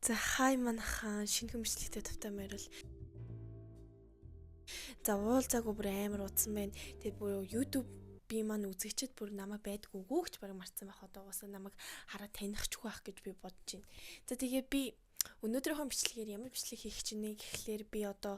За хай манайхан шинэ хөмжлөлтөд тавтай морил. За уулзаагүй бүр амар удсан байна. Тэгээд бүр YouTube би маань үзэгчд бүр намайг байдгүй өгөөч баг марцсан байх одоо уусаа намайг хараад танихгүй байх гэж би бодож байна. За тэгээд би өнөөдрийнхөө бичлэгээр ямар бичлэг хийх гэж байна гэхлээр би одоо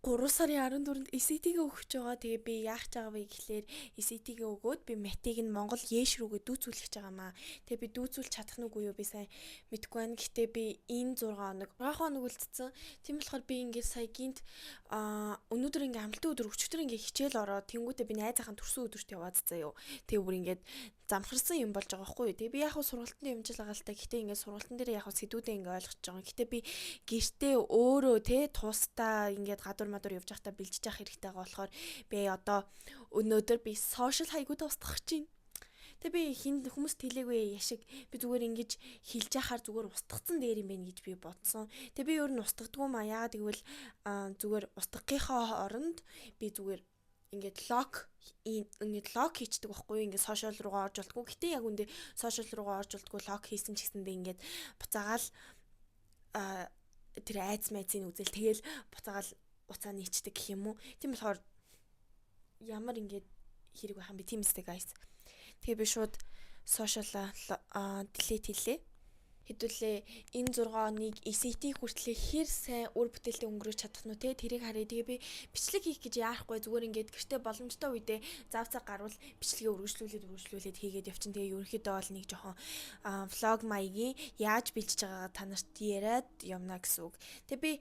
3 сарын 14-нд SAT-гээ өгч байгаа. Тэгээ би яах гэж байгаа вэ гэхлээр SAT-гээ өгөөд би математик нь Монгол Яэш рүүгээ дүүцүүлэх гэж байгаа маа. Тэгээ би дүүцүүлж чадах нь үгүй юу би сайн мэдэхгүй байна. Гэхдээ би энэ 6 хоног үлдсэн. Тийм болохоор би ингээд сая гинт өнөөдөр ингээд амралтын өдөр өчигдөр ингээд хичээл ороод тэнгуүтээ би найзаахан төрсөн өдөрт яваад заяа. Тэгээ бүр ингээд замхарсан юм болж байгаа байхгүй юу. Тэгээ би яг хөө сургалтанд явж байгаа л та. Гэхдээ ингээд сургалтын дээр яг хөө сэдвүүдээ ингээд ойлгож байгаа. Гэхдээ би гэртээ өөрөө тусдаа ингээд гадуур явж байхдаа бэлжиж явах хэрэгтэй байгаа болохоор би одоо өнөөдөр би сошиал хаягуудаа устгах гэж байна. Тэгээ би хүмүүст хэлээгүй яшиг би зүгээр ингэж хэлж яхаар зүгээр устгацсан дээр юм байна гэж би бодсон. Тэгээ би өөр нь устгадгүй маа яагаад гэвэл зүгээр устгахынхаа оронд би зүгээр ингээд лог хийчдэг байхгүй юу. Ингээд сошиал руугаа орж болтгүй. Гэтэ яг үндэ сошиал руугаа орж болтгүй лог хийсэн ч гэсэндээ ингээд буцаагаал тэр айц майцыг үзэл тэгэл буцаагаал уцаа нийцдэг гэх юм уу. Тийм болохоор ямар ингээд хэрэг байх юм бэ тийм үстэй guys. Тэгээ би шууд сошиалаа delete хийлээ. Хэдүүлээ энэ 6 хоног SAT хүртлээр хэр сайн үр бүтээлтэй өнгөрөөж чадах нь те тэрийг харъя. Тэгээ би бичлэг хийх гэж яарахгүй зүгээр ингээд гэртээ боломжтой үедээ зав цаг гарвал бичлэгээ үргэлжлүүлээд хийгээд явчин. Тэгээ ерөнхийдөө бол нэг жоохон влог маягийн яаж бэлдэж байгаагаа та нарт яриад явна гэсэн үг. Тэгээ би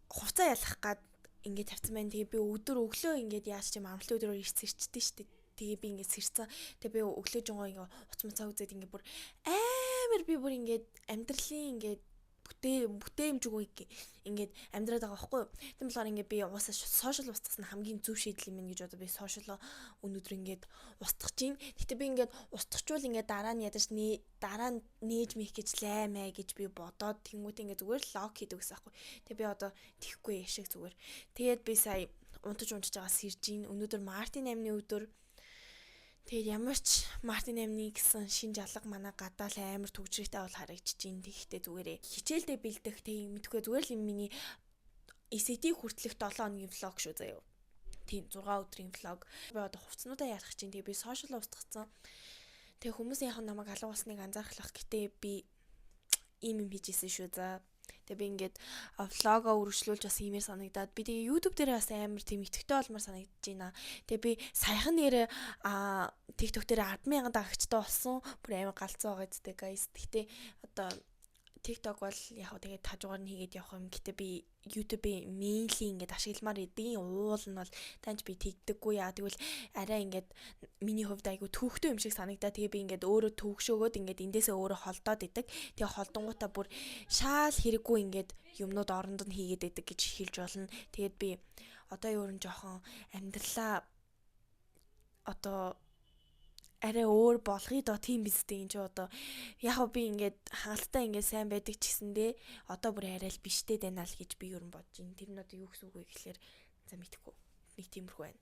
хувцас ялах гад ингээд тавьсан байна. Тэгээ би өглөө ингээд яаж ч юм амралтын өдрөөр ирцэрчдээ штэ. Тэгээ би ингээд сэрсэн. Тэгээ би өглөө жонгоо ингээд уцмацаа үзээд ингээд бүр амар би бүр ингээд амьдралын ингээд бүтээмжгүй ингээд амьдраад байгаа байхгүй юу. Тийм болохоор ингээд би уусаа сошиал устгах нь хамгийн зөв шийдэл юм гэж одоо би сошиал өнөөдөр ингээд устгах чинь. Гэтэ би ингээд устгахчвал ингээд дараа нь нээж мэх гэж лаймаа гэж би бодоод тэнгуүт ингээд зүгээр лог хийдэг гэсэн байхгүй. Тэгээ би одоо тийхгүй яшиг зүгээр. Тэгээд би сая унтаж байгаа сэрж ийн. Өнөөдөр Мартин 8-ны өдөр. Тэгээд ямар ч Мартин 8-ны гэсэн шин жалга манай гадаал амар төгжрэгтэй бол харагдаж байна. Тэгэхдээ зүгээрээ хичээлдээ бэлдэх тийм мэдхгүй зүгээр л юм миний SAT хүртэлх 7 хоногийн влог шүү заяа. Тийм 6 өдрийн влог. Би одоо хувцснуудаа ялах чинь тэгээ би сошиал устгацсан. Тэгээ хүмүүс яг намайг алга болсныг анзаархлах гэтээ би ийм юм хийжсэн шүү за. Тэгээ би ингээд влогоо үргэлжлүүлж бас иймэр санагдаад би тэгээ YouTube дээр бас амар тийм итгэвтэй болмоор санагдаж байна. Тэгээ би саяхан нэрээ TikTok дээр 10,000 дагагчтай болсон. Бүр амар галзуу байгаа зү guys. Гэтээ одоо TikTok бол яг хөө тэгээ тажуугаар нь хийгээд явах юм. Гэтээ би YouTube-ийн mainly ингээд ашигламаар эдийн уул нь бол таньж би тэгдэггүй яа. Тэгвэл арай ингээд миний хувьд айгу төвхтэй юм шиг санагдаа. Тэгээ би ингээд өөрөө төвгшөөгөөд ингээд эндээсээ өөрөө холдоод идэг. Тэгээ холдонгуудаа бүр шаал хэрэггүй ингээд юмнууд оронд нь хийгээд идэг гэж хэлж болно. Тэгээд би одоо юу н жоохон амьдралаа одоо арай өөр болгоё доо тийм бистэй юм чи одоо яг би ингээд хангалттай ингээд сайн байдаг ч гэсэндээ одоо бүр арай л биштэй байна л гэж би юу н бодож байна. Тэр нь одоо юу гэсэн үг вэ гэхлээр за мэдхгүй нэг тиймэрхүү байна.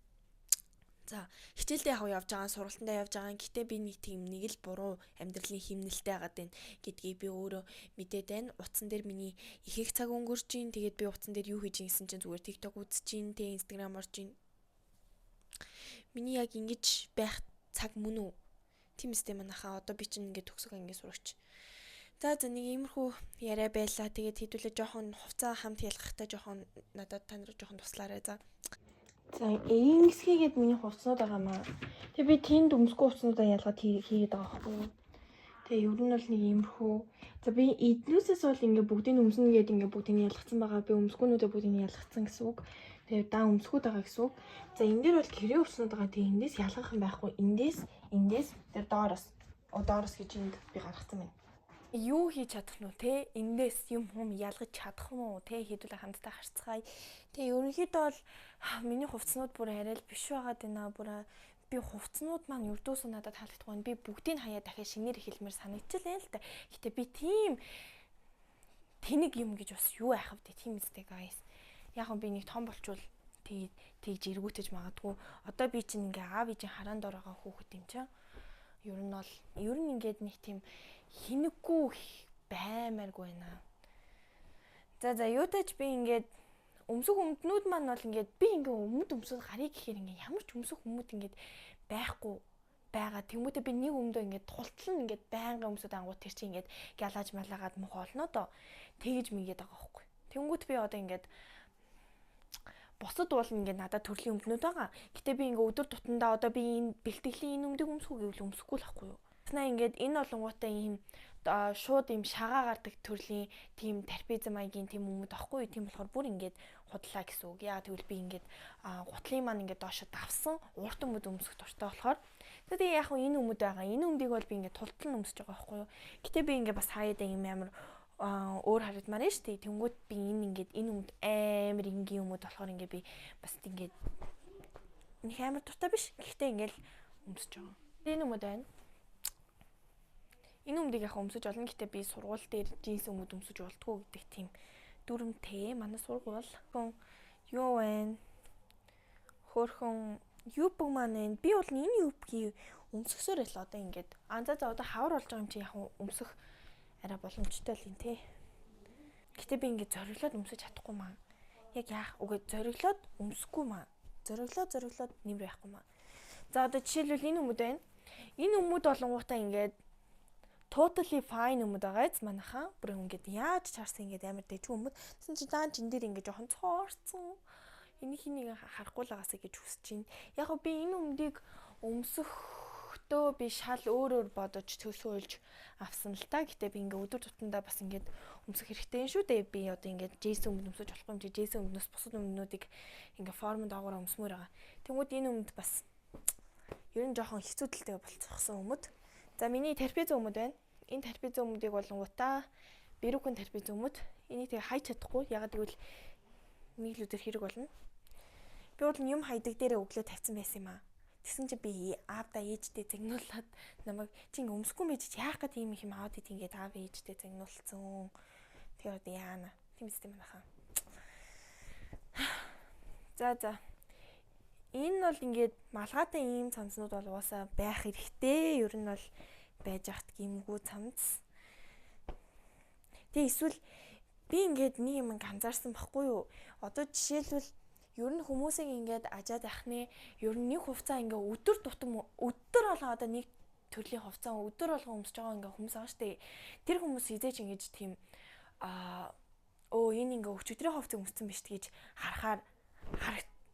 За хичээлдээ яг явж байгаа сургалтандаа явж байгаа. Гэтэ би нэг л буруу амьдралын химнэлтэй хагаад байна гэдгийг би өөрөө мэдээд байна. Утсан дээр миний их цаг өнгөрч гин. Тэгээд би утсан дээр юу хийж гисэн чинь зүгээр TikTok үзэж гин, тэ Instagram орж гин. Миний яг ингэж байх цаг мөн үү? Тийм үстэй манайхаа одоо би чинь ингээд төгсөг ангийн сурагч. За нэг иймэрхүү яриа байлаа. Тэгээд хэдүүлээ жоохон хувцас хамт ялгахтай жоохон надад та нарыг жоохон туслаарай за. За энгисгээд миний хувцснууд байгаа маа. Тэгээ би тэнд өмсгөө хувцснуудаа ялгаад хийгээд байгаа байхгүй. Тэгээ ер нь бол нэг иймэрхүү. За би эднүүсээс бол ингээд бүгдийг өмснө гэдэг ингээд бүгдийг ялгацсан байгаа. Би өмсгөөнүүдээ бүгдийг ялгацсан гэсэн үг. Тэгээ даа өмсгүүд байгаа гэсэн үг. За энэ дээр бол гэрээ хувцснууд байгаа. Тэгээ эндээс ялгах юм байхгүй. Эндээс тэр доороос гэж энд би гаргацсан байна. Юу хийж чадах нь те эндээс юм ялгаж чадах юм уу те хэдүүлээ хамтдаа харцгаая. Тэгээ ерөнхийдөө бол миний хувцснууд бүр арай л биш байгаад байна. Бүр би хувцснууд маань ердөөсөө надад таалагдахгүй байна. Би бүгдийг хаяа дахиад шинээр хэлмээр санагдчихлаа л та. Гэтэ би тийм тэнэг юм гэж бас юу айхав те тийм үстэй guys. Яг би нэг том болчвол тэгж эргүүтэж магадгүй. Одоо би чинь ингээ аав ээжийн хараан дор байгаа хүүхэд юм чаа. Ер нь ингээд нэг тийм хинэггүй баймааргүй байна. За юутаж би ингээд өмсөх өмднүүд маань бол ингээд би ингээд өмд өмсөд гарыг гэхээр ингээд ямар ч өмсөх өмд ингээд байхгүй байгаа. Тэмүүтэ би нэг өмдөө ингээд тултлан ингээд байнга өмсөд ангууд тэр чинь ингээд гялааж малаагаад мөх олно доо. Тэгэж мэгээд байгаа байхгүй. Тэнгүүт би одоо ингээд бусад бол ингээд надад төрлийн өмднүүд байгаа. Гэтэ би ингээд өдөр тутамдаа одоо би энэ бэлтгэлийн энэ өмдийг өмсөх гэвэл өмсөхгүй л байхгүй юу. Танаа ингээд энэ олонгуудаа ийм шууд ийм шагаа гардаг төрлийн тийм тарпизм маягийн тийм өмд аахгүй. Тийм болохоор бүр ингээд худлаа гэсэн үг. Яа тэгвэл би ингээд гутлын маань ингээд доошо давсан урт өмд өмсөх дуртай болохоор тэгээ яг энэ өмд байгаа. Энэ өмдийг бол би ингээд тултал өмсөж байгаа байхгүй юу. Гэтэ би ингээд бас хаяада юм амар өөр харагдмаар нь шүү дээ. Тэнгүүд би энэ өмд амар энгийн өмд болохоор ингээд би бас ингээд нэг амар дуртай биш. Гэхдээ ингээд өмсөж байгаа. Энэ өмд байна. Энэ өмдийг яг өмсөж олно. Гэтэ би сургууль дээр джинс өмд өмсөж болтгоо гэдэг тийм дүрмтэй. Манай сургууль юу вэ? Хөөрхөн юб маань би бол энэ юбгийг өмсгсөөр л одоо ингээд за одоо хавар болж байгаа юм чи яг өмсөх арай боломжтой л юм те. Гэтэ би ингээд зориглоод өмсөж чадахгүй маа. Яг яах үгүй зориглоод өмсөхгүй маа. Зориглоод нэмэр яахгүй маа. За одоо жишээлбэл энэ өмд байна. Энэ өмд болонгуудаа ингээд totally fine өмд байгаа эз манайхаа. Бүр ингээд яаж чаарсан ингээд амар дэжгүй өмд. Тэсэн чи даан чин дээр ингээд жоохон цоорцсон. Энийг харахгүй л байгаасаа гэж хүсэж байна. Яг би энэ өмдийг өмсөхдөө би шал өөр бодож төсөөлж авсан л та. Гэтэ би ингээд өдөр тутамдаа бас ингээд өмсөх хэрэгтэй шүү дээ. Би одоо ингээд джейс өмд өмсөж болохгүй юм чи джейс өмднөөс бусад өмднүүдийг ингээд форм дагавар өмсмөр байгаа. Тэнгүүд энэ өмд бас ер нь жоохон хэцүүдэлтэй болцсон өмд. За миний терапиз өмд байна. Энэ терапиз өмдийг болонгуудаа бирүүхэн терапиз өмд. Энийг тэгээ хайж чадахгүй. Ягаад гэвэл нийлүүдээр хэрэг болно. Би бол юм хайдаг дээрээ өглөө тавьсан байсан юм аа. Тэгсэн чи би аавда ээжтэй загнуулаад намайг чи ингэ өмсөхгүй мэж яах гээд ийм их юм аваад игээд аав ээжтэй загнуулсан. Тэгээд яана. Тийм үстэй манайхаа. За. Энэ бол ингээд малгайтай ийм цамцнууд бол уусаа байх хэрэгтэй. Ер нь бол байж ахт гимгүү цамц. Тэгээ эсвэл би ингээд нэг юм анзаарсан байхгүй юу? Одоо жишээлбэл ер нь хүмүүсийг ингээд ажаад ахны ер нь нэг хувцас ингээ өдөр болгоо одоо нэг төрлийн хувцас өдөр болгоо өмсөж байгаа ингээ хүмүүс байгаа штэ. Тэр хүмүүс хизээч ингэж тийм энэ ингээ өчигдрийн хувцас өмссөн биш гэж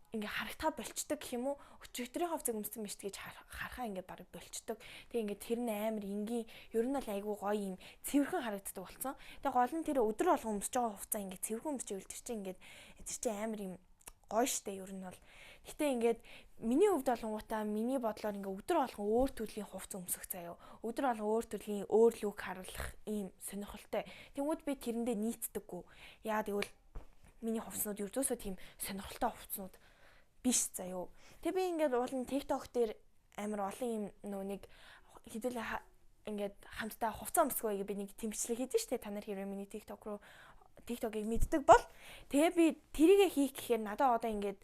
ингээ харагдаа болчдөг гэх юм уу? Өчигдрийн хувцас өмссөн биш гэж харахаа ингээ баг болчдөг. Тэгээ ингээ тэр нь амар энгийн ер нь бол айгүй гоё юм цэвэрхэн харагддаг болсон. Тэгээ гол нь тэр өдөр болгоо өмсөж байгаа хувцас ингээ цэвэрхэн өмсөж ивэл тэр чинь амар юм гоё штэ ер нь бол. Гэтэ ингээд миний хувьд болонгуудаа миний бодлоор ингээ өдөр болгон өөр төрлийн хувцас өмсөх заяа. Өдөр болгон өөр төрлийн өөр лүк харуулах ийм сонирхолтой. Тэнгүүд би тэрэндээ нийцдэггүй. Яа тэгвэл миний хувцснууд ердөөсөө тийм сонирхолтой хувцснууд биш заяа. Тэг би ингээд уулын TikTok дээр амар олон юм нэг хэдүүлээ ингээд хамтдаа хувцас өмсгөө би нэг тэмцлэг хийдэж штэ. Та нар хэрвээ миний TikTok-ыг мэддэг бол тэгээ би тэрийгэ хийх гэхээр надад одоо ингээд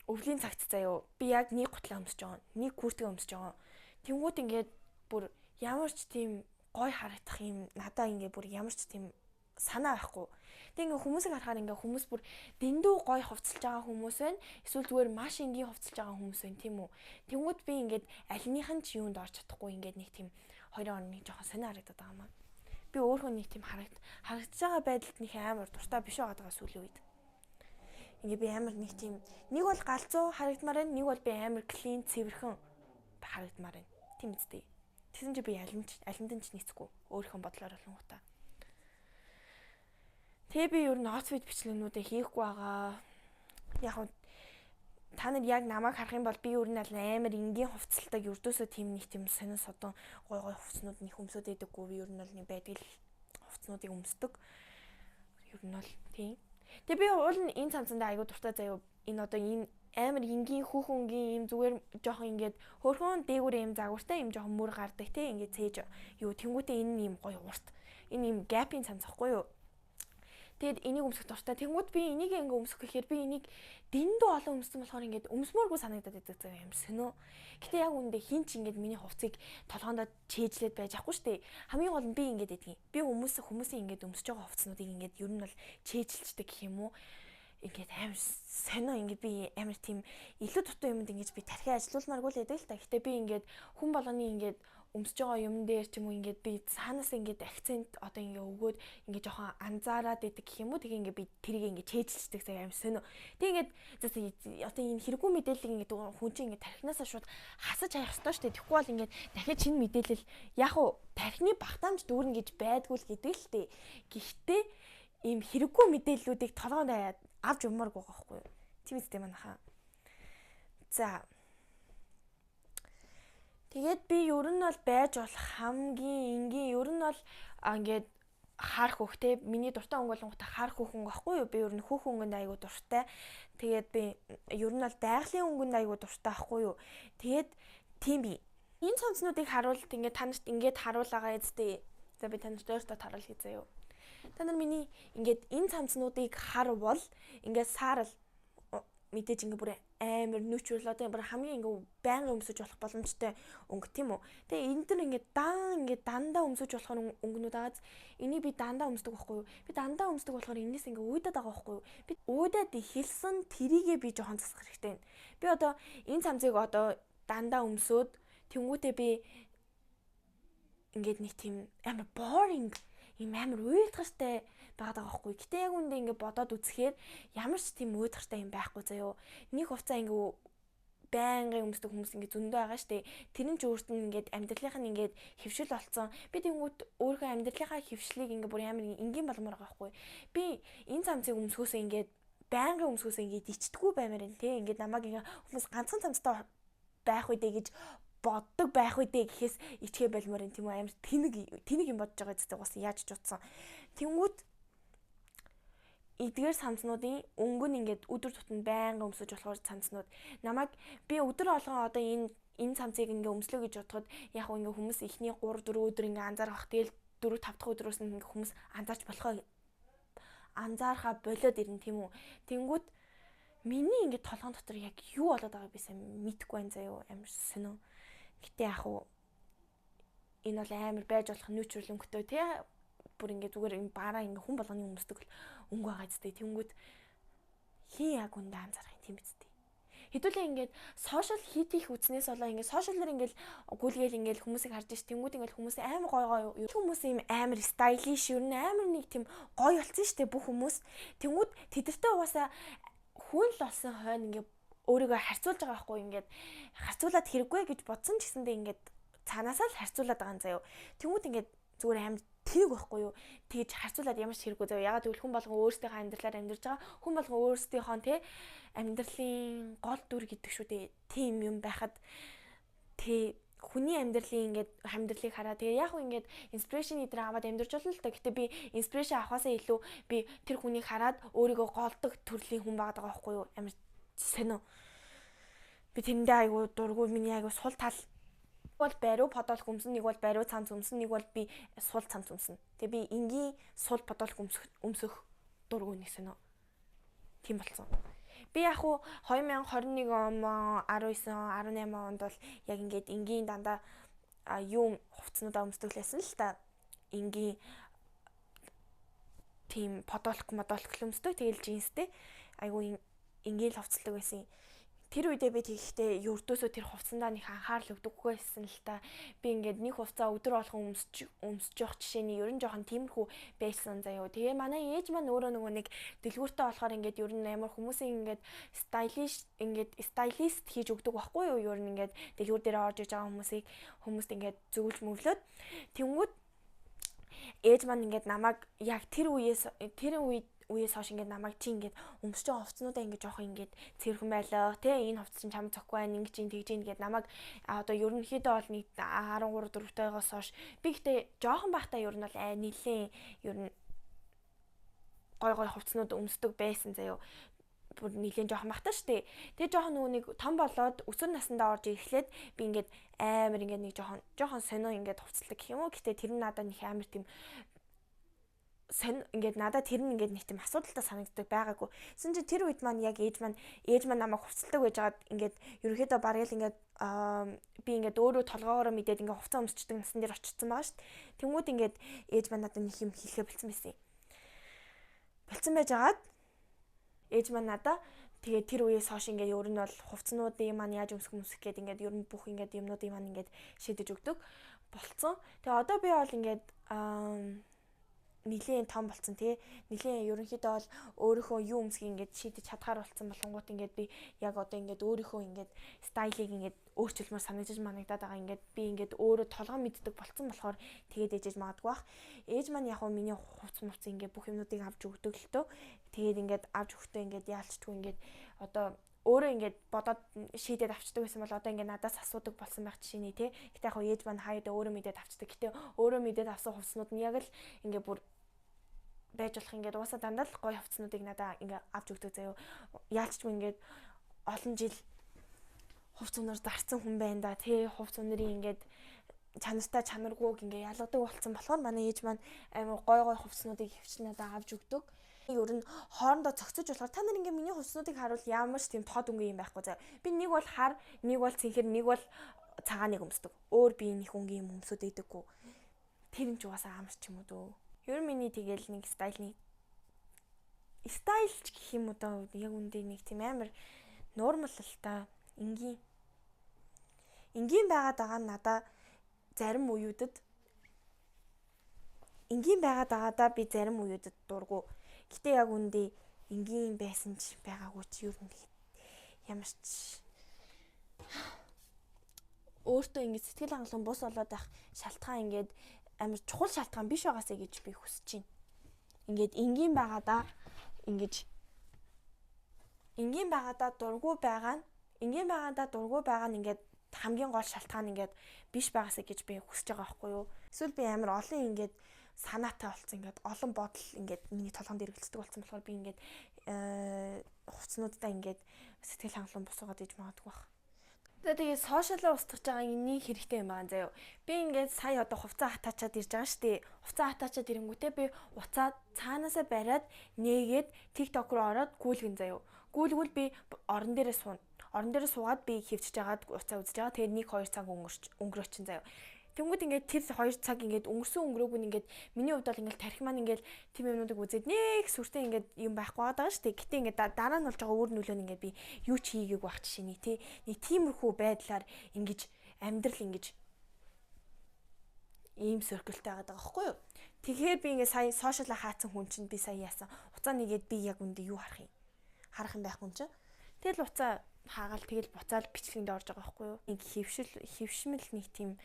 өвлийн цагт заяа би яг нэг гутлаа өмсөж байгаа. Нэг күртгээ өмсөж байгаа. Тэнгүүд ингээд бүр ямар ч тийм гой харагдах юм надад ингээд бүр ямар ч тийм санаа байхгүй. Тэг ингээд хүмүүсийг харахаар ингээд хүмүүс бүр дэндүү гой хувцалж байгаа хүмүүс байна. Эсвэл зүгээр маш энгийн хувцалж байгаа хүмүүс байна тийм үү. Тэнгүүд би ингээд алинийх нь ч юунд орж чадахгүй ингээд нэг тийм 2 оны жоохон санаа харагдаад байгаа юм аа. Би өөрөө нэг тийм харагдаж байгаа байдалд нэг амар дуртай биш байгаа сүүлийн үед. Ингээ би амар нэг тийм нэг бол галзуу харагдмаар байна, нэг бол би амар клин цэвэрхэн харагдмаар байна. Тийм үстэй. Тэгсэн чи би алинд нь ч нийцэхгүй өөрийнхөө бодлоор болонгуудаа. Тэгээ би ер нь outfit бичлэгнүүдээ хийхгүй байгаа. Яг та нар яг намайг харах юм бол би ер нь амар энгийн хувцалдаг ердөөсөө тийм нэг тийм сонин содон гой хувцснууд нэг өмсөд байдаггүй. Би ер нь бол нэг байдаг хувцснуудыг өмсдөг. Ер нь бол тийм. Тэгээ би уул нь энэ цамцандаа айгуу дуртай заяа. Энэ одоо энэ амар энгийн хүүхэнгийн юм зүгээр жоохон ингээд хөрхөн дээгүүр юм загвартай юм жоохон мөр гардаг те ингээд цээж юу тэнгуүтээ энэ юм гоё урт. Энэ юм гапын цамц ахгүй юу? Тэгээд энийг өмсөх дуртай. Тэнгүүд би энийг ингээ өмсөх гэхээр би энийг дэндүү олон өмссөн болохоор ингээд өмсмөөргүй санагдаад байдаг зав юм сонөө. Гэтэ яг үндэ хин ч ингээд миний хувцсыг толгоондоо чэйжлээд байж ахгүй штэ. Хамгийн гол нь би ингээд эдгийг. Би хүмүүсийн ингээд өмсөж байгаа хувцснуудыг ингээд ер нь бол чэйжилчдэг гэх юм уу. Ингээд амар сонио ингээд би амар тийм илүү дутуу юмд ингээд би тархи ажилуулмааргүй л байдаг л та. Гэтэ би ингээд хүн болгоны ингээд өмсөж байгаа юм дээр ч юм уу ингээд би цаанаас ингээд акцент одоо ингээд өгөөд ингээд жоохон анзаараад идэг гэх юм уу. Тэгээ ингээд би тэрийг ингээд чэйжилчдэг цаг амар сонио. Тэг ингээд одоо энэ хэрэггүй мэдээллийг ингээд хүн чинь ингээд тархинасаа шууд хасаж хаях ёстой шүү дээ. Тэгэхгүй бол ингээд дахиад шинэ мэдээлэл яг уу тархины багтаамж дүүрнэ гэж байдгүй л гэдэг л дээ. Гэхдээ ийм хэрэггүй мэдээллүүдийг толгоонд авч өмөргүй байгаа байхгүй юу. Тийм үстэй манайхаа. За. Тэгээд би ер нь бол байж болох хамгийн энгийн ер нь бол ингээд харах хөхтэй миний дуртай өнгө болонготой харах хөхөн байхгүй юу. Би ер нь хөх өнгөнд айгуу дуртай. Тэгээд би ер нь бол байгалийн өнгөнд айгуу дуртай байхгүй юу. Тэгээд тийм би. Энэ цонцнуудыг харуулт ингээд танарт ингээд харуулгаа эзтэй. За би танарт өөртөө харуул хийзээ юу. Та нар миний ингээд энэ цамцнуудыг харвал ингээд саарл мэдээж ингээд бүр амар нүүчрөл одоо бүр хамгийн ингээд байнга өмсөж болох боломжтой өнгө тийм үү. Тэгээ энэ төр ингээд дандаа өмсөж болох өнгөнүүд ааз энийг би дандаа өмсдөг байхгүй юу. Би дандаа өмсдөг болохоор энэс ингээд ууйдаад байгаа байхгүй юу. Би ууйдаад ихэлсэн тэрийгээ би жоохон засах хэрэгтэй байна. Би одоо энэ цамцыг одоо дандаа өмсөөд тэнгуүтээ би ингээд нэг тийм амар boring ийм амар уйдгартай байгаад байгаа байхгүй. Гэтэ яг үндэ ингэ бодоод үзэхээр ямар ч тийм уйдгартай юм байхгүй заяо. Нэг хувцас ингэ байнгын өмсдөг хүмүүс ингэ зөндөө байгаа штэ. Тэр нь ч өөрт нь ингэ амьдралынх нь ингэ хөвшил болцсон. Би тэнгуут өөрийнхөө амьдралынхаа хөвшлийг ингэ бүр амар энгийн болмоор байгаа байхгүй. Би энэ цамцыг өмсгөөсөө ингэ байнгын өмсгөөсөө ингэ ичдэггүй баймаар энэ тий. Ингэ намайг ингэ хүмүүс ганцхан цамцтай байх үедээ гэж боддог байх үедээ гэхээс ичгээ болмоор юм тийм үү амар тэнэг юм бодож байгаа зү угаас яаж ч утсан. Тэнгүүд эдгээр цамцнуудын өнгө нь ингээд өдөр тутмын байнга өмсөж болохоор цамцнууд намайг би өдөр болгон одоо энэ цамцыг ингээ өмслөө гэж бодоход яг ингээ хүмүүс эхний 3 4 өдөр ингээ анзаарах. Тэгэл 4 5 дахь өдрөөс нь ингээ хүмүүс анзаархаа болоод ирнэ тийм үү. Тэнгүүд миний ингээ толгойн дотор яг юу болоод байгааг би сайн мэдэхгүй байна заяо амар сонио. Гэтэ яг уу энэ бол амар байж болох нүүчрэл өнгөтэй тий бүр ингээ зүгээр юм бараа ингээ хүн болгоны өмсдөг өнгө байгаа зү тэнгүүд хий яг үндэ анзаарах юм тийм биз дээ. Хэдүүлээ ингээд сошиал хийх үзнээс болоо ингээд сошиалэр ингээд гүйлгээл ингээд хүмүүсийг харж ш тэнгүүд ингээд хүмүүс амар гоё хүмүүс юм амар стайлиш ер нь амар нэг тийм гоё болсон штэ бүх хүмүүс тэнгүүд тэдэртэй угаасаа хүн л болсон хойно ингээд өөрийгөө харьцуулж байгаа байхгүй ингээд харьцуулаад хэрэггүй гэж бодсон ч гэсэндээ ингээд цаанаасаа л харьцуулаад байгаа юм заяо. Тэнгүүд ингээд зүгээр амар тийг байхгүй юу. Тэгж харьцуулаад ямар ч хэрэггүй заяо. Ягаад гэвэл хүн болгон өөрсдийнхөө амьдралаар амьдарч байгаа. Хүн болгон өөрсдийнхөө тий амьдралын гол дүр гэдэг шүү дээ. Тийм юм байхад тий хүний амьдралын амьдралыг хараа. Тэгээ яг ингээд инспирэшн идэр аваад амьдарч болно л та. Гэтэ би инспирэшн авахаасаа илүү би тэр хүнийг хараад өөрийгөө голдог төрлийн хүн байгаад байгаа байхгүй юу. Амар сонио. Би тэндээ айгу дургуй миний айгу сул тал бол бариу подолк өмсөн, нэг бол бариу цамц өмсөн, нэг бол би сул цамц өмсөн. Тэгээ би энгийн сул подолк өмсөх дургуй нэг сонио. Тийм болсон. Би яг уу 2021 он 19 18 онд бол яг ингээд энгийн дандаа юм хувцснуудаа өмсдөг лсэн л та. Энгийн тийм подолк өмсдөг тэгэл джинстэй айгу ингээл хувцалдаг байсан. Тэр үедээ би тэгэхдээ ердөөсөө тэр хувцсандаа нэг анхаарал өгдөггүй байсан л та. Би ингээд нэг хувцаа өдөр болгон өмсөж явах жишээний ер нь жоохон тиймэрхүү байсан заяо. Тэгээ манай ээж маань өөрөө нөгөө нэг дэлгүүртээ болохоор ингээд ер нь амар хүмүүсийн ингээд стайлист хийж өгдөг байхгүй юу? Ер нь ингээд дэлгүүр дээр орж иж байгаа хүмүүст ингээд зөвлөж мөвлөд. Тэнгүүд ээж маань ингээд намайг яг тэр үеэс хойш ингээд намайг чи ингээд өмсөж байгаа хувцснуудаа ингээд жоох ингээд цэвэрхэн байлаа тий энэ хувцс чинь чамд цохгүй байна ингэж тэгж ингээд намайг одоо ерөнхийдөө бол нэг 13 4 таягаас хойш би гэтээ жоохон байхдаа ер нь бол нэлээд ер нь гой хувцснууд өмсдөг байсан заяо бүр нэлээд жоохон байхдаа штэ тэгээ жоохон нөгөө нэг том болоод өсвөр насндаа орж ирэхлээр би ингээд амар ингээд нэг жоохон сонио ингээд хувцалдаг гэх юм уу гэтээ тэр нь надад нэг амар тийм ингээд надад тэр нь ингээд нэг тийм асуудалтай санагддаг байгаагүй. Гэсэн чинь тэр үед маань яг ээж маань намайг хувцалдаг байжгаад ингээд ерөнхийдөө бараг л ингээд би ингээд өөрөө толгоогоороо мэдээд ингээд хувцас өмсчдэг насан дээр очсон байгаа шүү дээ. Тэнгүүд ингээд ээж маань надад нэг юм хийхээ бэлдсэн байсан. Бэлдсэн байжгаад ээж маань надад тэгээд тэр үеэс хойш ингээд ер нь бол хувцснуудын маань яаж өмсөх гээд ингээд ер нь бүх ингээд юмнуудын маань ингээд шийдэж өгдөг болцсон. Тэгээ одоо би бол ингээд нилийн том болсон тий. Нилийн ерөнхийдөө бол өөрийнхөө юу өмсгийг ингээд шийдэж чадхаар болсон болонгууд ингээд би яг одоо ингээд өөрийнхөө ингээд стайлыг ингээд өөрчилмөр санагдаж манагдаад байгаа. Ингээд би ингээд өөрөө толгой мэддэг болсон болохоор тэгээд ээжэж магадгүй бах. Ээж маань яг хөө миний хувц ингээд бүх юмнуудыг авч өгдөг л төө. Тэгээд ингээд авч өгөхдөө ингээд яалчдгүй ингээд одоо өөрөө ингээд бодоод шийдээд авчдаг байсан бол одоо ингээд надаас асуудаг болсон байх жишээний тий. Гэтэ яг ээж маань хаяада өөрөө мэдээд авчдаг. Гэтэ өөрөө мэдээд авсан хувцснууд нь яг л ингээд бүр байж болох ингээд уусаа дандаа л гоё хувцснуудыг надад ингээд авч өгдөг заяо. Яалчгүй ингээд олон жил хувц өнөр зарцсан хүн байна да тий. Хувц өнөрийн ингээд чанартай чанаргүйг ингээд ялгадаг болсон болохоор манай ээж маань амар гоё хувцснуудыг хөвч надад авч өгдөг. Ер нь хоорондоо цогцож болохоор та нар ингээ миний хувцснуудыг харуул ямар ч тийм тод өнгө юм байхгүй заа. Би нэг бол хар, нэг бол цэнхэр, нэг бол цагааныг өмсдөг. Өөр би нэг өнгийн юм өмсөд идэггүй. Тэр нь ч угаасаа амар ч юм уу дөө. Ер нь миний тэгэл нэг стайлч гэх юм уу даа. Яг үндэ нэг тийм амар нормал л та. Энгийн байгаад байгаа нь надаа зарим үеүүдэд би зарим үеүүдэд дургу. Гэтэ яг үндэ энгийн байсан ч байгаагүй ч юу нэг ямар ч өөртөө ингэ сэтгэл хангалуун бус болоод байх шалтгаан ингээд амар чухал шалтгаан биш байгаасаа гэж би хүсэж байна. Ингээд энгийн байгаадаа дургу байгаа нь ингээд хамгийн гол шалтгаан ингээд биш байгаасаа гэж би хүсэж байгаа байхгүй юу. Эсвэл би амар олон ингээд санаатай болсон ингээд олон бодол ингээд миний толгонд эргэлздэг болсон болохоор би ингээд хувцснуудаа ингээд сэтгэл хангалуун босгоод иж магадгүй бах. Тэгээд сошиалаа устгаж байгаа энийг хэрэгтэй юм байна заяа. Би ингээд сая одоо хувцас хатаачаад ирж байгаа шүү дээ. Хувцас хатаачаад ирэнгүүтээ би уцаа цаанаасаа бариад нээгээд TikTok руу ороод гүйлгэн заяа. Гүйлгүүл би орон дээрээ суuna. Орон дээрээ суугаад би хөвчж жагаад уцаа үзэж байгаа. Тэгээд 1-2 цаг өнгөрөөчин заяа. Тэнгүүд ингээд тэр 2 цаг ингээд өнгөрөөг нь ингээд миний хувьд бол ингээд тарих маань ингээд тийм юмнуудыг үзээд нэг сүртэй ингээд юм байхгүй байгаа шүү дээ. Гэтэ ингээд дараа нь болж байгаа өөр нөлөө нь ингээд би юу ч хийгээгүй байх жишээний тий. Нэг тиймэрхүү байдлаар ингэж амьдрал ингэж ийм циркэлтэй байгаа байхгүй юу? Тэгэхээр би ингээд сая сошиалаа хаацсан хүн чинь би сая яасан. Уцаа нэгээд би яг үндэ юу харах юм байхгүй юм чинь. Тэгэл уцаа хаагаал тэгэл буцаал бичлэгэнд орж байгаа байхгүй юу? Нэг хөвшмөл нэг тийм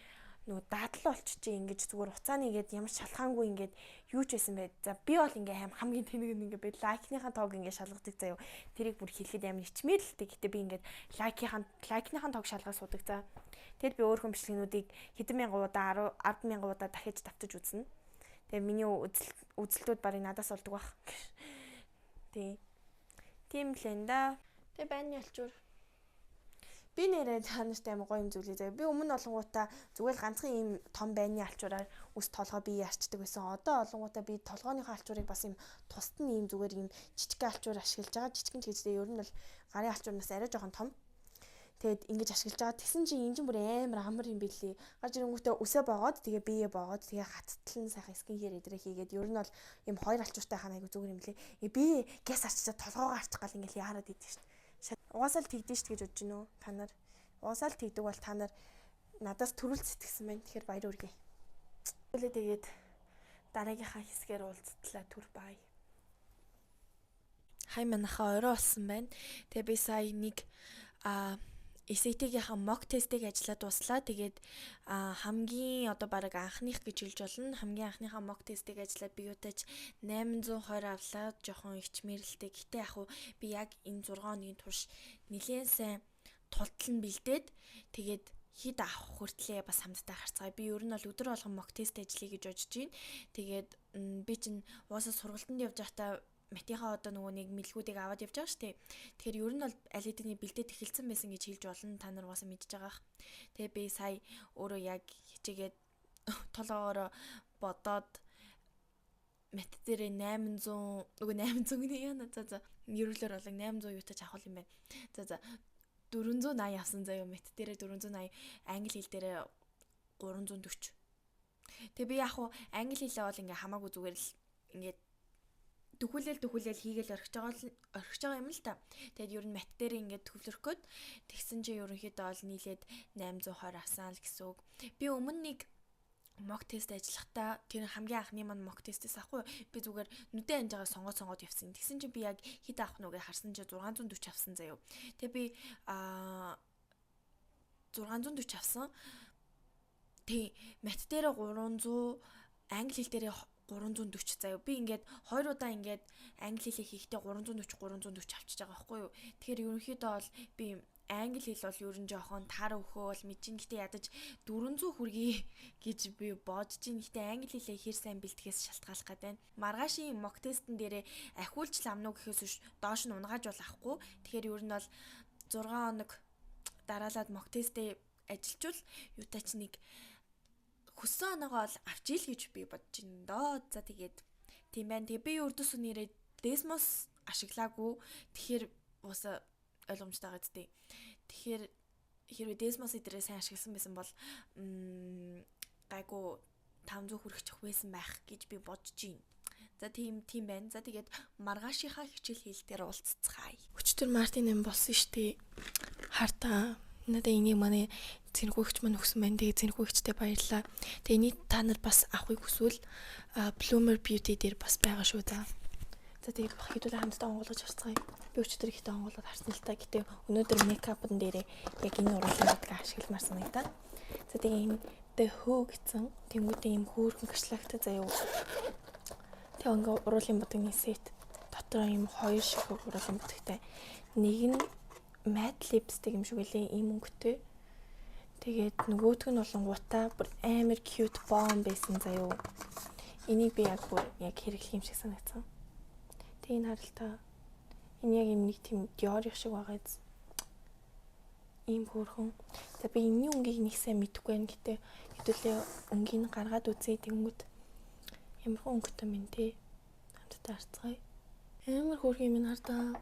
нөгөө дадлал болчихжээ ингэж зүгээр уцааны ингээд ямар шалхаангүй ингээд юу ч байсан бай. За би бол ингээ хамгийн тэнэг ингээд би лайкныхаа тоог ингээд шалгадаг заяа. Тэрийг бүр хэлэхэд амар ичмээр л дээ. Гэтэ би ингээд лайкныхаа тоог шалгаад суудаг за. Тэгэл би өөрхөн бичлэгнүүдийг хэдэн мянган удаа 10,000 удаа дахиж давтаж үзнэ. Тэгээ миний үзэлтүүд барыг надаас олдог бах. Тийм л энэ да. Тэгээ байрны алчуур би нэрээ танартай амар гоё юм зүйлээ заяа. Би өмнө олонгуудаа зүгээр ганцхан ийм том байрны алчуураар үс толгой би ярьчдаг байсан. Одоо олонгуудаа би толгойнхоо алчуурыг бас ийм тусад нь ийм зүгээр ийм жижиг алчуур ашиглаж байгаа. Жижигэн ч гэжтэй ер нь бол гарын алчуурнаас арай жоохон том. Тэгээд ингэж ашиглаж байгаа. Тэгсэн чинь энэ ч бүр амар юм билээ. Гарч ирэнгүүтээ үсээ боогоод тэгээ биеэ боогоод тэгээ хаттлан сайхан скин хэр эдрээ хийгээд ер нь бол ийм хоёр алчууртай ханаа айгу зүгээр юм лээ. Би гэс арчаад толгоогоо арчих гал ингээл яарад идэв шүү. Угаасаа л тэгдэж ш гэж бодож гинөө та нар. Угаасаа л тэгдэг бол та нар надаас төрүүл сэтгэсэн байна. Тэгэхээр баяр хүргэе. Тэгээд дараагийнхаа хэсгээр уулзтлаа түр бай. Хай манайхаа орой болсон байна. Тэгээ би сая нэг SAT-гийнхаа mock test-ийг ажиллаад дуслаа. Тэгээд хамгийн одоо баг анхных гэж хэлж болно. Хамгийн анхныхаа mock test-ийг ажиллаад би юутаж 820 авлаа. Жохон ичмэрлэлтэй. Гэтэ яг уу би яг энэ 6 хоногийн турш нэлээд сайн тултал нь бэлдээд тэгээд хэд авах хүртлээ бас хамтдаа харцгаая. Би ер нь бол өдөр болгон mock test ажиллая гэж бодож байна. Тэгээд би чинь уусаа сургалтанд явж байхдаа математикаа одоо нөгөө нэг мэлгүүдийг аваад явж байгаа шүү дээ. Тэгэхээр ер нь бол аль хэдийн бэлдээд эхэлсэн байсан гэж хэлж болно. Та нар угаасаа мэдж байгаах. Тэгээ би сая өөрөө яг хичээгээд толгоороо бодоод мат дээр 800 нөгөө 800 гэнэ яа за ерөөлөөр болон 800 юутаж авах юм байна. За 480 авсан заяа мат дээр 480 англи хэл дээр 340. Тэгээ би яг хуу англи хэлээ бол ингээ хамаагүй зүгээр л ингээ дөхүүлэл хийгээл орхиж байгаа юм л та. Тэгээд ер нь мат дээр ингээ төвлөрөхөд тэгсэн чинь ерөнхийдөө бол нийлээд 820 авсан л гэсэн үг. Би өмнө нэг мок тест ажиллахдаа тэр хамгийн анхны маань мок тестээс ахгүй би зүгээр нүдэн анжаагаа сонгоод явсан. Тэгсэн чинь би яг хэд авах нүгэ харсан чинь 640 авсан заяа. Тэгээ би 640 авсан. Тэг мат дээр 300 англи хэл дээр 340 заяа. Би ингээд 2 удаа ингээд англи хэлээ хийхдээ 340 авчиж байгаа байхгүй юу. Тэгэхээр ерөнхийдөө бол би англи хэл бол ер нь жоохон таар өхөө бол мэдэн гэхдээ ядаж 400 хүргэе гэж би бодож ин гэхдээ англи хэлээ хэр сайн бэлтгэхээс шалтгаалах гэдэг. Маргаашийн мок тестэн дээрээ ахиулж ламнуу гэхээс биш доош нь унгааж бол авахгүй. Тэгэхээр ер нь бол 6 хоног дараалаад мок тестээ ажилжуул юутач нэг хүссэн оноогоо л авчийл гэж би бодож байна доо. За тэгээд тийм байна. Тэгээ би өрдөөс нэрээ Desmos ашиглаагүй. Тэгэхээр уусаа ойлгомжтой байгаа зү. Тэгэхээр хэрвээ Desmos дээр сайн ашигласан байсан бол гайгүй 500 хүрэх байсан байх гэж би бодож байна. За тийм байна. За тэгээд маргаашийнхаа хичээл хэлтээр уулзцгаая. Өчтөр Мартин юм болсон штэ. Хартаа надад энийг манай цэнхүүгч маань өгсөн байна. Тэгээ цэнхүүгчтэй баярлалаа. Тэгээ энийг та нар бас авахыг хүсвэл Bloomer Beauty дээр бас байгаа шүү за. За тэгээ хэдүүлээ хамтдаа онгоолгож харцгаая. Би өчтөр ихтэй онгоолгоод харсан л та. Гэтэ өнөөдөр мейкапн дээр яг энэ уруулын бодгаа ашигламар санагдаа. За тэгээ энэ The Who гэсэн тэнгуүтэй юм хөөрхөн гашлагтай заяа. Тэгээ ингээ уруулын бодгийн сет дотроо юм хоёр шиг уруулын бодгтай. Нэг нь matte lipstick юм шиг үлээ ийм өнгөтэй. Тэгээд нөгөөх нь болонгуудаа бүр амар cute bomb байсан заяа. Энийг би яг хэрэглэх юм шиг санагдсан. Тэгээ энэ харалтаа энэ яг юм нэг тийм Dior шиг байгаа биз. Ийм хөөрхөн. За би энэний өнгийг нэг сайн мэдэхгүй байна гэтээ хэдүүлээ өнгийг гаргаад үзье тэнгүүд. Ямар хон өнгөтэй юм те. Хамтдаа харцгаая. Амар хөөрхөн юм хардаа.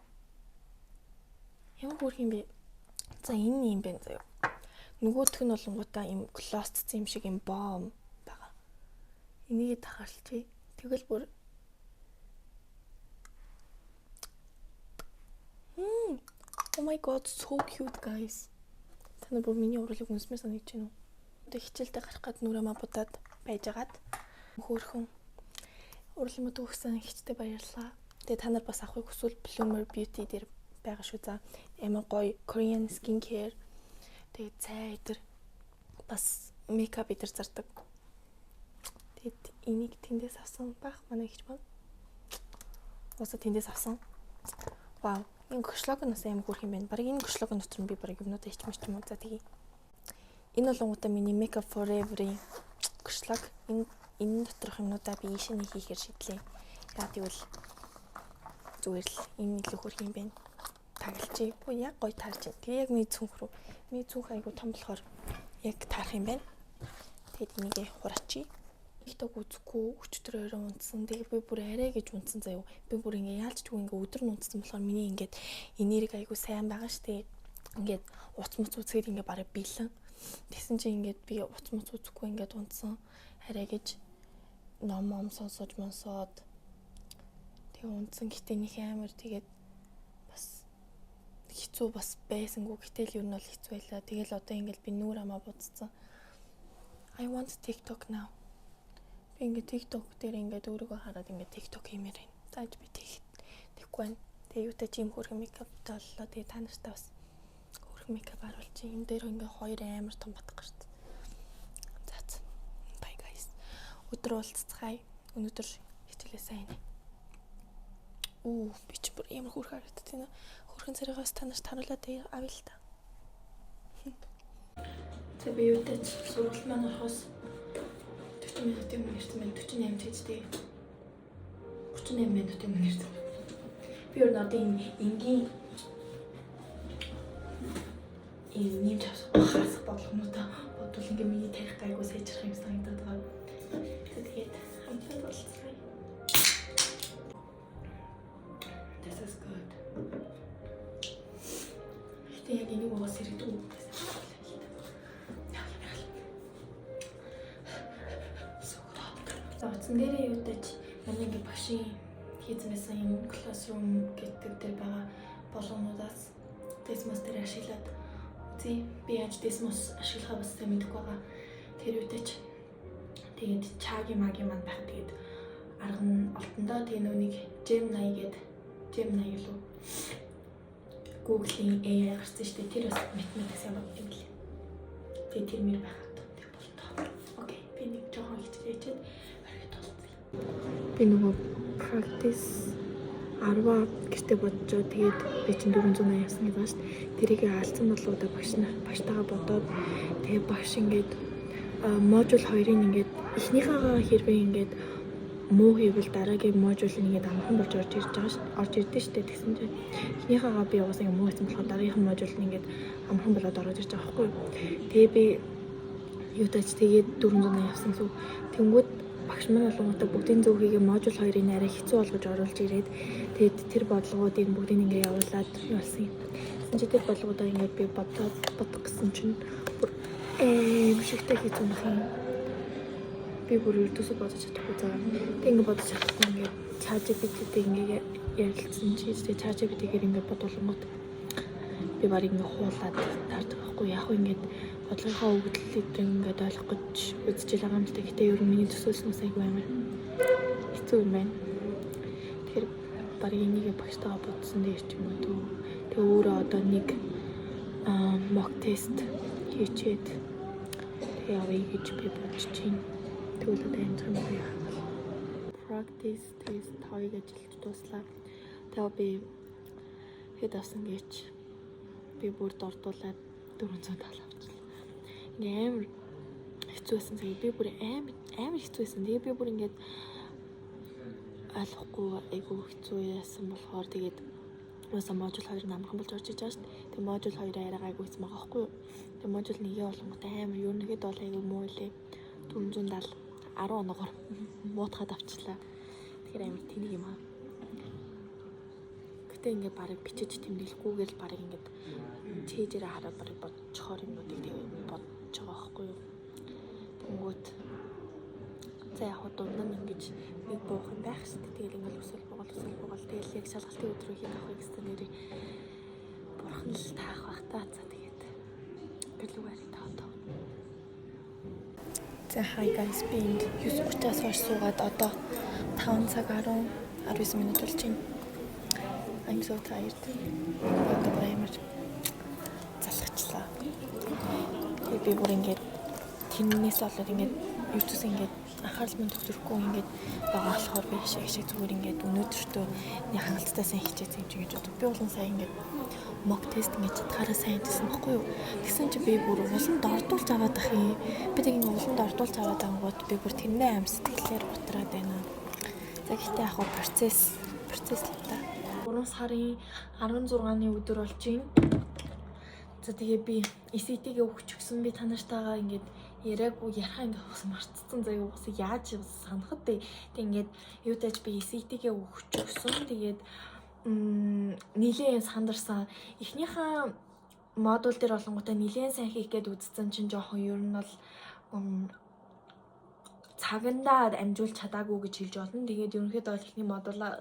Ямар хөөрхөн бэ? За энэ юм байна заяа. Нөгөөх нь болонгуудаа юм глоссцсан юм шиг юм бом байгаа. Энийг тахалчи. Тэгэл бүр Oh my god, so cute guys. Таны бүр миний урлаг үнсмээр санагдаж байна уу? Одоо хичээлдээ гарах гад нүрэмээ будаад байжгаад хөөрхөн урлаг мод өгсөн хичтэй баярлалаа. Тэгээ та нар бас авахыг хүсвэл Bloomer Beauty дээр байгаа шүү за. Амар гоё Korean skincare. Тэгээ цай идэр бас мейкап идэр зардаг. Тэгээд энийг тэндээс авсан байх манай гэж байна. Ууса тэндээс авсан. Вау. Энэ кошлогоноос амар хөөрх юм байна. Бараг энэ кошлогон дотор нь би бараг юмнуудаа ичмэж юм уу. За тэгээ. Энэ болгонгуудаа миний Makeup Forever-ийн кошлог. Энэ доторх юмнуудаа би ийшээ хийхээр шийдлээ. Яа гэвэл зүгээр л энэ илүү хөөрх юм байна. Тагалчи. Боо яг гоё таарч байна. Тэгээ яг миний цүнх рүү. Миний цүнх айгу том болохоор яг таарах юм байна. Тэгээд энийг хураачи. Ихтэйг үзэхгүй өчтөр өрөө унтсан. Тэгээ би бүр арай гэж унтсан заяа. Би бүр ингээ яалчгүй ингээ өдөр нь унтсан болохоор миний ингээд энерги айгу сайн байгаа штэ. Ингээд уц муц үзэхэд ингээ барыг биелэн. Тэгсэн чинь ингээд би уц муц үзэхгүй ингээд унтсан. Арай гэж ном сонсож монсоод тэгээ унтсан. Гэтэ нэг амар тэгээд бас хэцүү бас байсангүй. Гэтэл ер нь бол хэцүү байлаа. Тэгэл одоо ингээд би нүүр амаа буцсан. I want TikTok now. Би ингээд TikTok дээр ингээд өөрийгөө хараад ингээд TikTok хиймээр байна. Зааж би тэгэхгүй байна. Тэгээ юутай ч юм хөрхөн мейкаптай боллоо. Тэгээ та нартай бас хөрхөн мейкап харуулчих. Энэ дээр ингээд хоёр амар том батгах шүү дээ. За. Bye guys. Өдөр уулзцгаая. Өнөөдөр хичээлээ сайн. Би ч бүр ямар хөрхөн харагдаж байна. Хөрхөн царайгаас та нарт харуулаад авъя л та. За би юутай ч сургууль маань орохоос 40 минутын өмнө ирсэн байна. 48 тэжтэй. 38 минутын өмнө ирсэн. Би өөр надад энгийн нэмж хасах бодлогонуудаа бодвол ингээ миний тарих гайгүй сайжрах юм санагдаад байгаа. Тэгээд хамтдаа болцгоё. яг энийг угаас ирдэг үү гэсэн. За утсан дээрээ юу дэж манай ингээ багшийн хийсэн байсан юм классрум гэдэг дээр байгаа болгоомудаас Desmos дээр ашиглаад үзье. Би яаж Desmos ашиглахаа бас сайн мэдэхгүй байгаа. Тэр юу дэж тэгээд чагийн магийн маань байх. Тэгээд арга нь олтондоо тэгээ нүунийг Gemini гэдэг Gemini юу Google-ийн AI гарсан шүү дээ. Тэр бас математикс юм байна юм лээ. Тэгээ тэр мөр байхад тэр болтоо. Окей. Би нэг жоохон хичээчээд орхид толцъя. Би нөгөө practice 10 гэртээ бодчихоо. Тэгээд би чинь 480 явсан гэж байна шүү дээ. Тэрийг алдсан болоо багштайгаа бодоод тэгээ багш ингээд модуль 2-ын ингээд эхнийхээгаа хэрвээ ингээд муу хийвэл дараагийн модуль нэгээд амархан болж орж ирдэ шүү дээ. Тэгсэн чинь эхнийхээгаа би угаасаа муу хийсэн болохоор дараагийнхан модуль нэгээд амархан болоод орж ирж байгаа байхгүй юу. Тэгээ би юу тач тэгээд 480 явсан гэсэн. Тэнгүүд багш маань болгоомжтой бүгдийн зөвхийг модуль 2-ын арай хэцүү болгож оруулж ирээд тэгээд тэр бодлогоодыг бүгдийг ингээ явуулаад болсон юм. Тэгсэн чинь тэр бодлогоодоо ингээд би бодох гэсэн чинь бүр шигтэй хэцүү нөх юм. Би бүр өртөөсөө бодож чадахгүй заа. Тэг ингээ бодож чадахгүй ингээ ChatGPT-тэй ингээ ярилцсан чи тэгээ ChatGPT-гээр ингээ бодуулгууд би баг ингээ хуулаад таардаг байхгүй яг ингээ бодлогынхаа өгөгдлийг ингээ ойлгох гэж үзчихэл байгаа юм л та. Гэтэ ер нь миний төсөөлснөөс айгүй амар хэцүү юм байна. Тэгэхээр баг энийг багштайгаа бодсон дээр ч юм уу. Тэгээ өөрөө одоо нэг mock test хийчихэд тэгээ авъя гэж би бодож байна. Тэгвэл одоо энэ юм яа. Practice test 2-ыг ажиллаж дуслаа. Тэгээ би хэд авсан гэж би бүр дордуулаад 470 авчихлаа. Ингээ амар хэцүү байсан. Би бүр амар хэцүү байсан. Тэгээ би бүр ингээд ойлгохгүй айгу хэцүү яасан болохоор тэгээд уусаа модуль 2 намхан болж орж иж байгаа шүү дээ. Тэгээ модуль 2 арай айгу хэцүү байгаа байхгүй юу. Тэгээ модуль 1-ийн болгонготой амар юу нэгэд бол айгу муу лээ. 470 10 оногоор муутгаад авчлаа. Тэгэхээр амар тэнийг юм аа. Гэтэ ингээд барыг бичиж тэмдэглэхгүйгээр барыг ингээд чэйжээр хараад барыг бодчихоор юмнуудыг тэгээ бодож байгаа байхгүй юу. Тэнгүүт за яг дундаа ингэж нэг буухан байх шүү дээ. Тэгэл ингээд өсөл бугал тэгэл яг шалгалтын өдрөө хийх авах гэсэн нэрийг бурхан л таах бах та. За тэгээд гэлүүгээр таатаа. За hi guys, би 9:30-аас хойш суугаад одоо 5 цаг 19 минут болж байна. I'm so tired. Одоо амар залхачлаа. Би бүр ингээд тэрнээс болоод ингээд ертөс ингээд анхаарал минь төвлөрөхгүй ингээд байгаа болохоор би хашаа зүгээр ингээд өнөөдөртөө нэг хангалттай сайн хичээсэн юм чи гэж бодов. Би болон сайн ингээд mock test ингэж чадхаараа сайн хийсэн байхгүй юу. Тэгсэн чи би бүр уланд ордуулж аваад ах юм. Би тэг ингээд уланд ордуулж аваад ангууд би бүр тэрнээ аим сэтгэлээр утраад байна. За гэхдээ яг процесс л та. 3 сарын 16-ны өдөр болж байна. За тэгээ би SET-гээ өгч өгсөн. Би танартайгаа ингээд яриаггүй ярахаа ингээд бас марцсан заяа бас яаж санахад тэг ингээд юу тааж би SET-гээ өгч өгсөн. Тэгээд нилээн сандарсан. Эхнийхээ модуль дээр олонготой нилээн сайн хийх гээд үзсэн чинь жоохон ер нь бол цагандаа амжуулж чадаагүй гэж хэлж болно. Тэгээд ерөнхийдөө бол эхний модулаа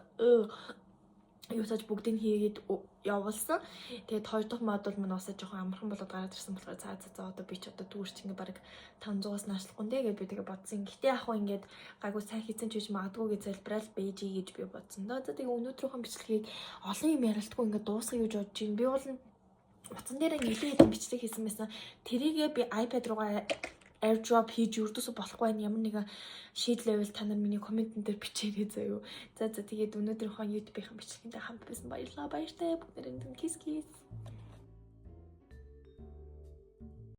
юу тааж бүгдийг хийгээд явуулсан. Тэгээд хоёр дахь модуль маань уусаа жоохон амархан болоод гараад ирсэн болохоор за одоо би ч одоо дүүрч ингээ баг 500-аас наашлахгүй нэ гэж би тэгээ бодсон. Гэтэ яг хөө ингээд гайгүй сайн хийсэн ч гэж магадгүй гэж залбирал бэжи гэж би бодсон. За тэгээ өнөөдрийнхөө бичлэгийг олон юм ярилтгүй ингээ дуусгая гэж бодож байна. Би бол утсан дээр нэлээд хэдэн бичлэг хийсэн байсан. Тэрийгээ би iPad руугаа airdrop хийж өрдөөсө болохгүй байх ямар нэгэн шийдлээвэл та нар миний комментэн дээр бичээрэй заяа. За тэгээд өнөөдрийнхөө YouTube-ийн бичлэгэндээ хамт байсан баярлалаа. Баяртай бүгдээрээ кис.